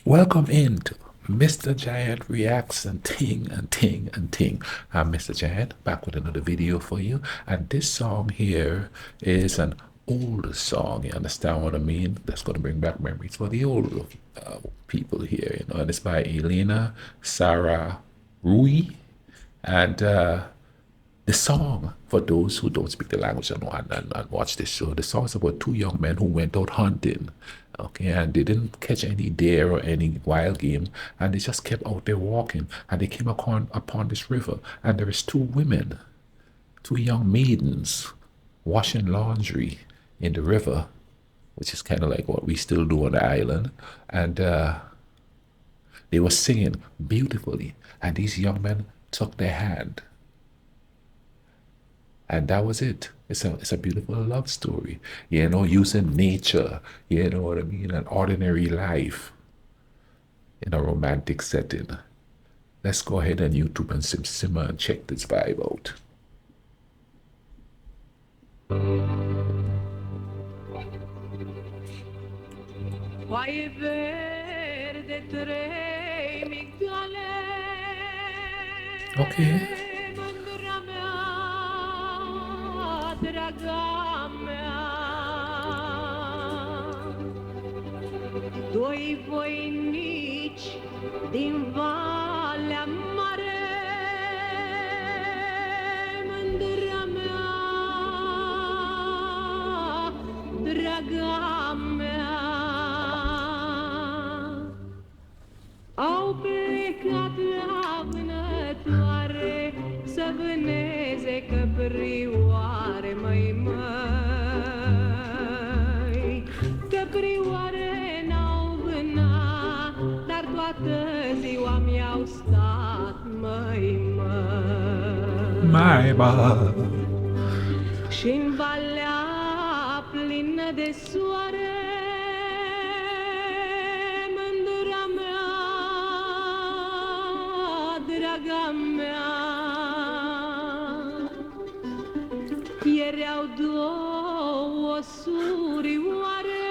Welcome into Mr. Giant Reacts and Ting and Ting and Ting. I'm Mr. Giant, back with another video for you. And this song here is an older song. You understand what I mean? That's going to bring back memories for the older people here, and it's by Ileana Sărăroiu. And the song, for those who don't speak the language and watch this show, the song is about two young men who went out hunting, okay, and they didn't catch any deer or any wild game, and they just kept out there walking, and they came upon this river, and there is two women, two young maidens, washing laundry in the river, which is kind of like what we still do on the island, and they were singing beautifully, and these young men took their hand. And that was it. It's a beautiful love story, using nature, you know what I mean, an ordinary life in a romantic setting. Let's go ahead and YouTube and simmer and check this vibe out. Foaie verde, trei migdale. Okay. Mândra mea, draga mea. Doi voinici din Valea Mare. Mândra mea, draga mea. Au plecat la vânătoare să vâneze căprioare, măi, măi. Căprioare n-au vânat, dar toată ziua mi-au stat, măi, măi. My mom. Și-n valea plină de soare, draga mea, erau două surioare,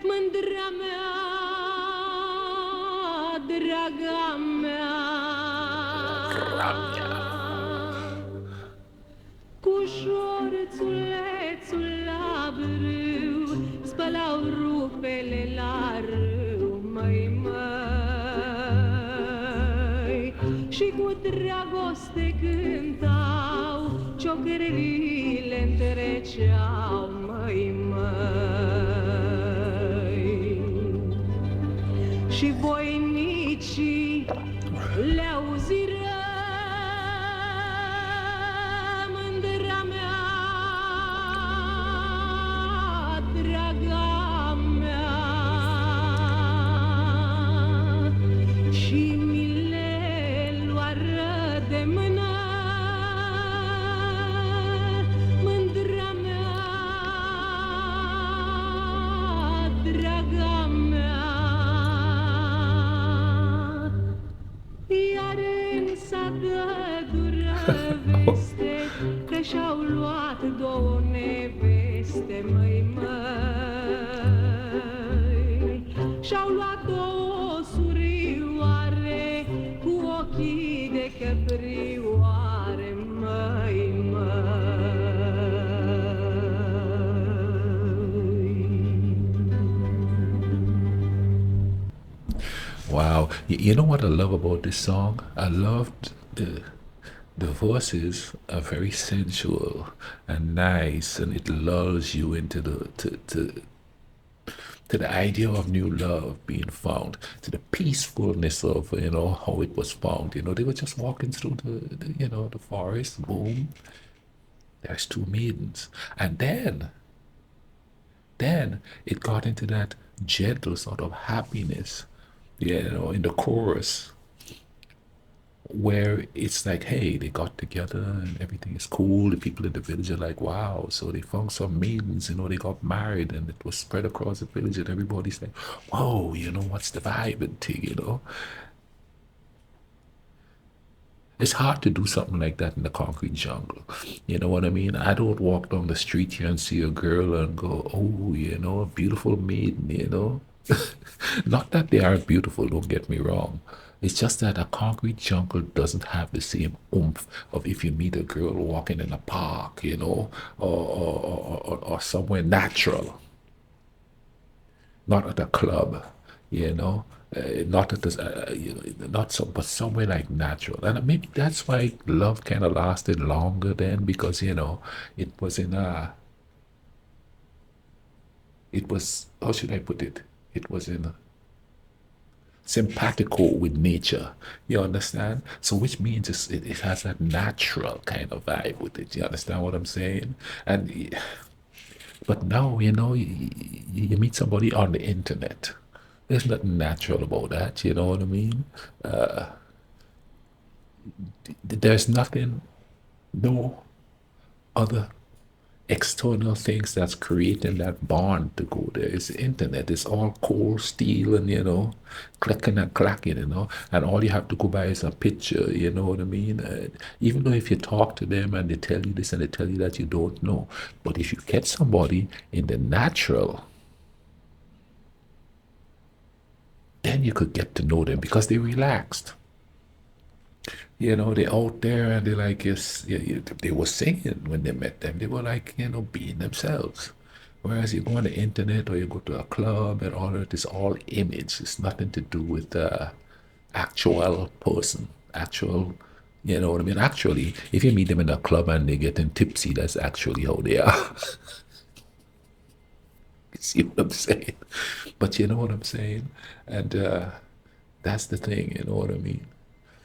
mândra mea, draga mea. Cu șorțulețul la brâu spălau rupele la râu, măi, măi. Și cu dragoste cântau, ciocările întreceau, măi, măi. Și voinicii le-au ziră, mândra mea, draga mea. Și de mână, mândra mea, draga mea. Iar în sadă dură veste că și-au luat două neveste, măi, măi. Și-au luat două surioare cu ochii de căprioare, măi, măi. Wow. You know what I love about this song? I loved the voices are very sensual and nice, and it lulls you into to the idea of new love being found, to the peacefulness of how it was found. They were just walking through the forest. Boom, there's two maidens, and then it got into that gentle sort of happiness, in the chorus, where it's like, hey, they got together and everything is cool. The people in the village are like, wow. So they found some maidens, they got married, and it was spread across the village, and everybody's like, whoa, what's the vibe and thing, It's hard to do something like that in the concrete jungle. You know what I mean? I don't walk down the street here and see a girl and go, oh, a beautiful maiden. Not that they aren't beautiful, don't get me wrong. It's just that a concrete jungle doesn't have the same oomph of if you meet a girl walking in a park, or somewhere natural, not at a club, you know, not at this, not so, but somewhere like natural. And maybe that's why love kind of lasted longer then, because it was in a, it was, how should I put it? It was in a simpatico with nature. You understand? So which means it has that natural kind of vibe with it. You understand what I'm saying? And but now, you meet somebody on the internet. There's nothing natural about that. You know what I mean? There's nothing, no other external things that's creating that bond to go there. It's the internet. It's all cold steel and clicking and clacking, and all you have to go by is a picture. You know what I mean? Even though if you talk to them and they tell you this and they tell you that, you don't know. But if you get somebody in the natural, then you could get to know them because they're relaxed. They're out there and they're like, yes, they were singing when they met them. They were like, being themselves. Whereas you go on the internet or you go to a club and all that is all image. It's nothing to do with the actual person, actual, you know what I mean? Actually, if you meet them in a club and they're getting tipsy, that's actually how they are. You see what I'm saying? But you know what I'm saying? And that's the thing, you know what I mean?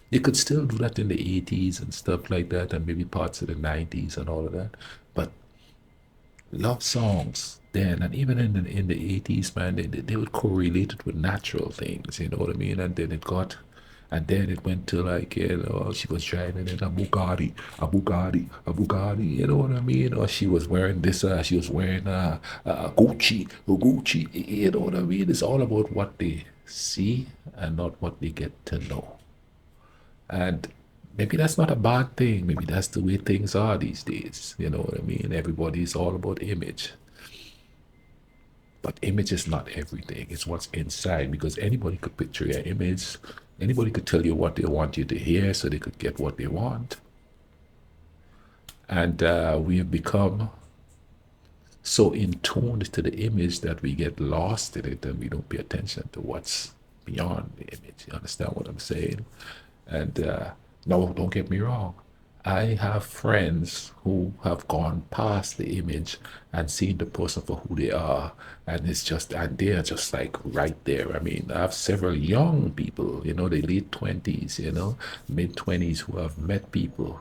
You could still do that in the 80s and stuff like that, and maybe parts of the 90s and all of that. But love songs then, and even in the 80s, man, they would correlate it with natural things, you know what I mean? And then it went to like, she was driving in a Bugatti, a Bugatti, you know what I mean? Or she was wearing this, she was wearing Gucci, you know what I mean? It's all about what they see and not what they get to know. And maybe that's not a bad thing. Maybe that's the way things are these days. You know what I mean? Everybody's all about image. But image is not everything. It's what's inside, because anybody could picture your image. Anybody could tell you what they want you to hear so they could get what they want. And we have become so in tune to the image that we get lost in it and we don't pay attention to what's beyond the image. You understand what I'm saying? And no, don't get me wrong. I have friends who have gone past the image and seen the person for who they are, and and they're just like right there. I mean, I have several young people, the late 20s, mid 20s, who have met people,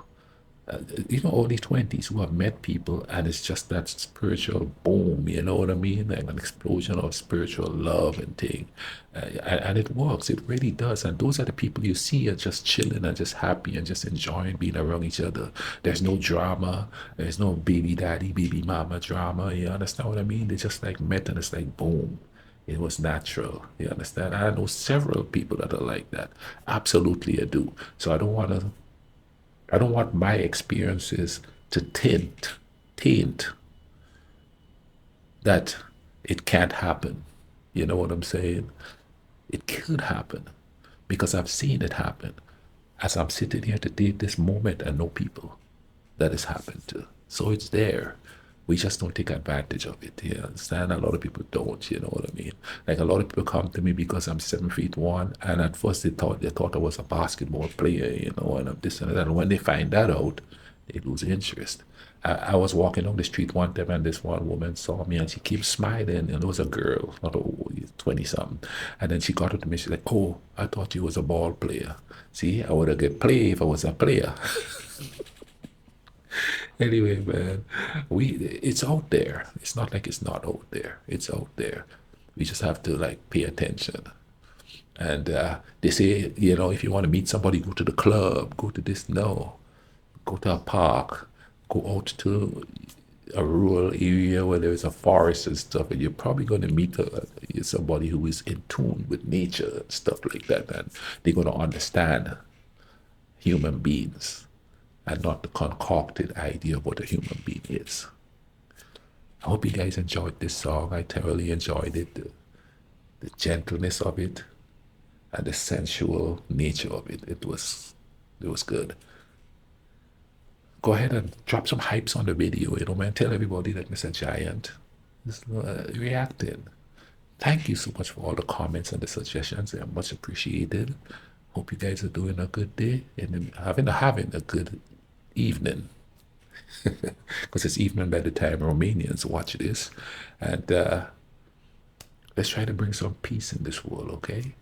early 20s, who have met people, and it's just that spiritual boom, you know what I mean? Like an explosion of spiritual love and thing. And it works, it really does. And those are the people you see are just chilling and just happy and just enjoying being around each other. There's no drama, there's no baby daddy, baby mama drama. You understand what I mean? They just like met and it's like boom. It was natural. You understand? I know several people that are like that. Absolutely, I do. So I don't want my experiences to taint that it can't happen. You know what I'm saying? It could happen because I've seen it happen. As I'm sitting here today, this moment, I know people that has happened to. So it's there. We just don't take advantage of it. You understand? A lot of people don't, you know what I mean? Like a lot of people come to me because I'm 7'1", and at first they thought I was a basketball player, and I'm this and that. And when they find that out, they lose interest. I was walking on the street one time, and this one woman saw me, and she keeps smiling, and it was a girl, not old, 20 something. And then she got up to me, she's like, "Oh, I thought you was a ball player. See, I would have get play if I was a player." Anyway, man, it's out there. It's not like it's not out there. It's out there. We just have to like pay attention. And they say, if you want to meet somebody, go to the club, go to this. No, go to a park, go out to a rural area where there's a forest and stuff, and you're probably going to meet somebody who is in tune with nature and stuff like that, and they're going to understand human beings and not the concocted idea of what a human being is. I hope you guys enjoyed this song. I thoroughly enjoyed it. The gentleness of it and the sensual nature of it. It was good. Go ahead and drop some hypes on the video, man. Tell everybody that Mr. Giant is reacting. Thank you so much for all the comments and the suggestions. They are much appreciated. Hope you guys are doing a good day and having a good evening. Because it's evening by the time Romanians watch this. And let's try to bring some peace in this world, okay?